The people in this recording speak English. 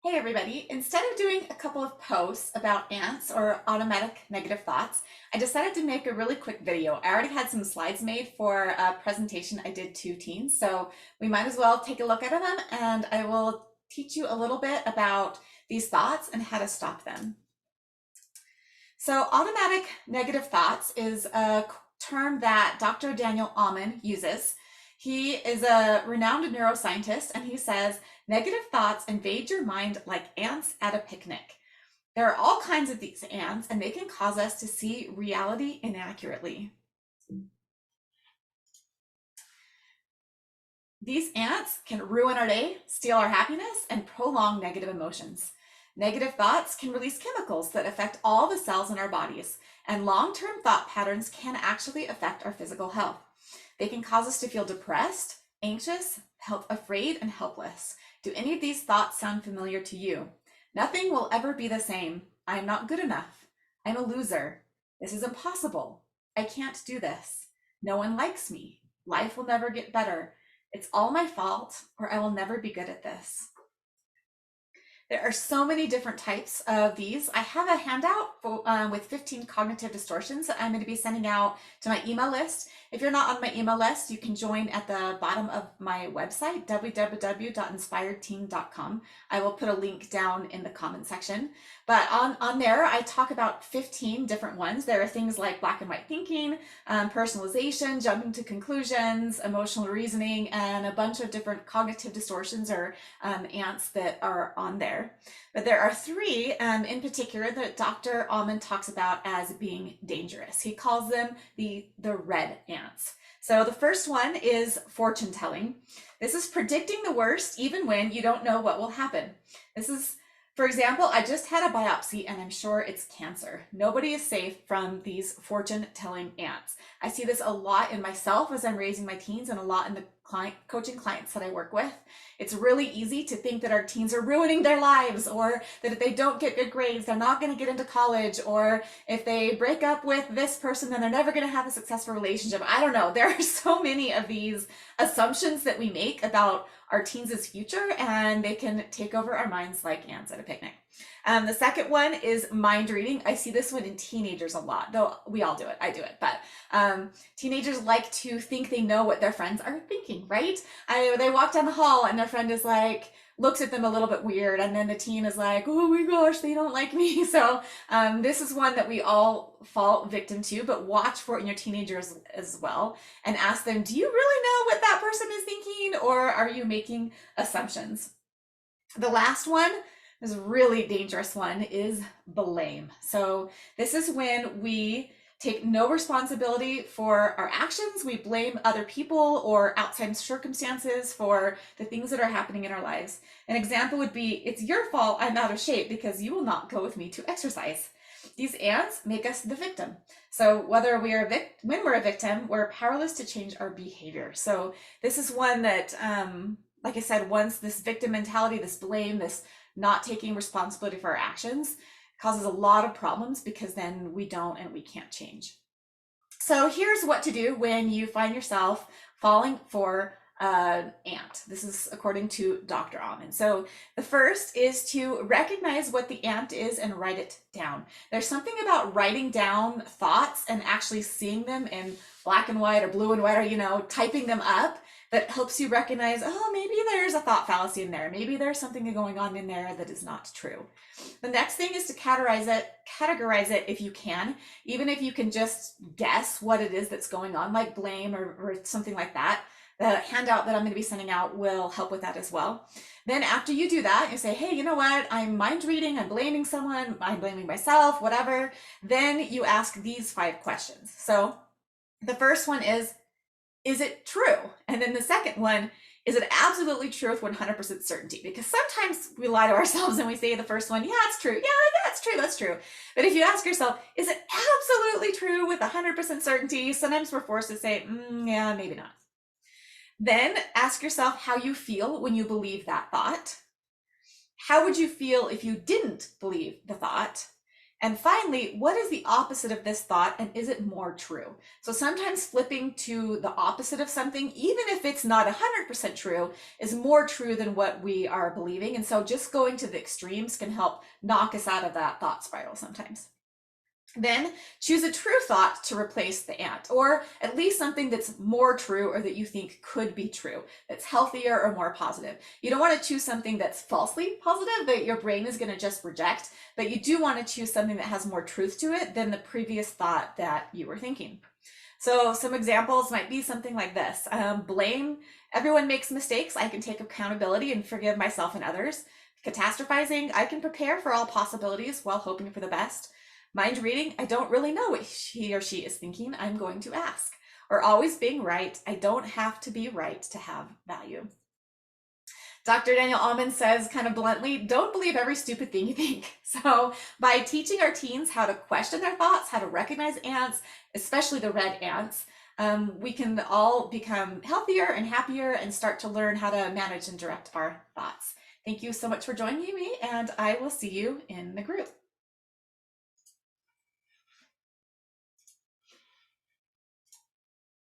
Hey everybody, instead of doing a couple of posts about ants or automatic negative thoughts, I decided to make a really quick video. I already had some slides made for a presentation I did to teens, so we might as well take a look at them and I will teach you a little bit about these thoughts and how to stop them. So automatic negative thoughts is a term that Dr. Daniel Amen uses. He is a renowned neuroscientist and he says, negative thoughts invade your mind like ants at a picnic. There are all kinds of these ants and they can cause us to see reality inaccurately. These ants can ruin our day, steal our happiness, and prolong negative emotions. Negative thoughts can release chemicals that affect all the cells in our bodies, and long-term thought patterns can actually affect our physical health. They can cause us to feel depressed, anxious, afraid, and helpless. Do any of these thoughts sound familiar to you? Nothing will ever be the same. I am not good enough. I'm a loser. This is impossible. I can't do this. No one likes me. Life will never get better. It's all my fault, or I will never be good at this. There are so many different types of these. I have a handout with 15 cognitive distortions that I'm going to be sending out to my email list. If you're not on my email list, you can join at the bottom of my website, www.inspiredteen.com. I will put a link down in the comment section. But on there, I talk about 15 different ones. There are things like black and white thinking, personalization, jumping to conclusions, emotional reasoning, and a bunch of different cognitive distortions or ants that are on there. But there are three in particular that Dr. Amen talks about as being dangerous. He calls them the red ants. So the first one is fortune telling. This is predicting the worst even when you don't know what will happen. This is, for example, I just had a biopsy and I'm sure it's cancer. Nobody is safe from these fortune telling ants. I see this a lot in myself as I'm raising my teens and a lot in the coaching clients that I work with. It's really easy to think that our teens are ruining their lives, or that if they don't get good grades, they're not going to get into college, or if they break up with this person, then they're never going to have a successful relationship. I don't know. There are so many of these assumptions that we make about our teens' future, and they can take over our minds like ants at a picnic. The second one is mind reading. I see this one in teenagers a lot, though we all do it. I do it, but teenagers like to think they know what their friends are thinking, right? They walk down the hall and their friend is like, looks at them a little bit weird, and then the teen is like, oh my gosh, they don't like me. So this is one that we all fall victim to, but watch for it in your teenagers as well and ask them, do you really know what that person is thinking, or are you making assumptions? The last one, this really dangerous one, is blame. So this is when we take no responsibility for our actions. We blame other people or outside circumstances for the things that are happening in our lives. An example would be, it's your fault I'm out of shape because you will not go with me to exercise. These ants make us the victim. So whether we are when we're a victim, we're powerless to change our behavior. So this is one that, like I said, once this victim mentality, this blame, this not taking responsibility for our actions causes a lot of problems, because then we don't and we can't change. So here's what to do when you find yourself falling for an ant. This is according to Dr. Amen. So the first is to recognize what the ant is and write it down. There's something about writing down thoughts and actually seeing them in black and white or blue and white, or typing them up, that helps you recognize, oh, maybe there's a thought fallacy in there. Maybe there's something going on in there that is not true. The next thing is to categorize it if you can, even if you can just guess what it is that's going on, like blame or something like that. The handout that I'm going to be sending out will help with that as well. Then after you do that, you say, hey, you know what? I'm mind reading, I'm blaming someone, I'm blaming myself, whatever. Then you ask these 5 questions. So the first one is it true? And then the second one, is it absolutely true with 100% certainty? Because sometimes we lie to ourselves and we say the first one, yeah, it's true. Yeah, that's true. That's true. But if you ask yourself, is it absolutely true with 100% certainty? Sometimes we're forced to say, yeah, maybe not. Then ask yourself how you feel when you believe that thought. How would you feel if you didn't believe the thought? And finally, what is the opposite of this thought, and is it more true? So sometimes flipping to the opposite of something, even if it's not 100% true, is more true than what we are believing. And so just going to the extremes can help knock us out of that thought spiral sometimes. Then choose a true thought to replace the ant, or at least something that's more true or that you think could be true, that's healthier or more positive. You don't want to choose something that's falsely positive that your brain is going to just reject, but you do want to choose something that has more truth to it than the previous thought that you were thinking. So some examples might be something like this. Blame, everyone makes mistakes. I can take accountability and forgive myself and others. Catastrophizing, I can prepare for all possibilities while hoping for the best. Mind reading, I don't really know what he or she is thinking. I'm going to ask. Or always being right, I don't have to be right to have value. Dr. Daniel Amen says kind of bluntly, don't believe every stupid thing you think. So by teaching our teens how to question their thoughts, how to recognize ants, especially the red ants, we can all become healthier and happier and start to learn how to manage and direct our thoughts. Thank you so much for joining me, and I will see you in the group.